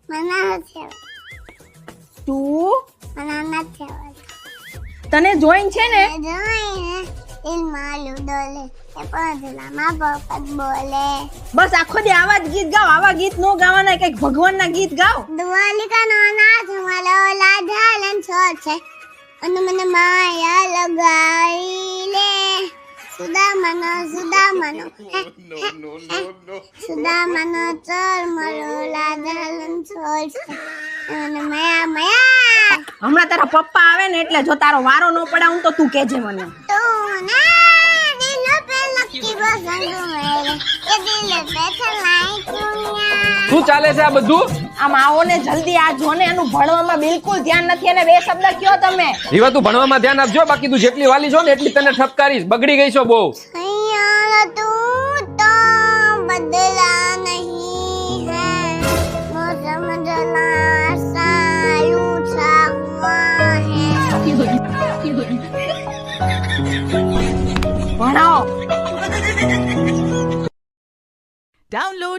મને નથી તું મને નથી તને જોઈન છે ને જોઈને દિલ માલું ડોલે એ પધલા માં પપ્પા બોલે બસ આખો દી આવા જ ગીત ગાવ આવા ગીત નો ગાવાના કઈક ભગવાનના ગીત ગાવ દ્વાલિકા નો નાથ મારો લાધાલન છોડ છે અને મને માયા લગાઈ લે સુદામનો સુદામનો ચોર મારો લાધાલન છોડ છે અને માયા હમણાં તારા પપ્પા આવે ને એટલે જો તારો વારો ન પડાવું તો તું કેજે મને તું ના દિલ पे लकी बसंग मेरे ये दिल पे चलाई दुनिया શું ચાલે છે આ બધું? આમ આવો ને જલ્દી આ જો ને એનું ભણવામાં બિલકુલ ધ્યાન નથી અને બે શબ્દ કયો તમે રીવા તું ભણવામાં ધ્યાન આપજો, બાકી તું જેટલી વાલી છો ને એટલી તને ઠપકારીશ. બગડી ગઈ છો બહુ. सैयारा तू तो बदला नहीं है मौसम जला सा लूटा हुआ है ભણાવો Download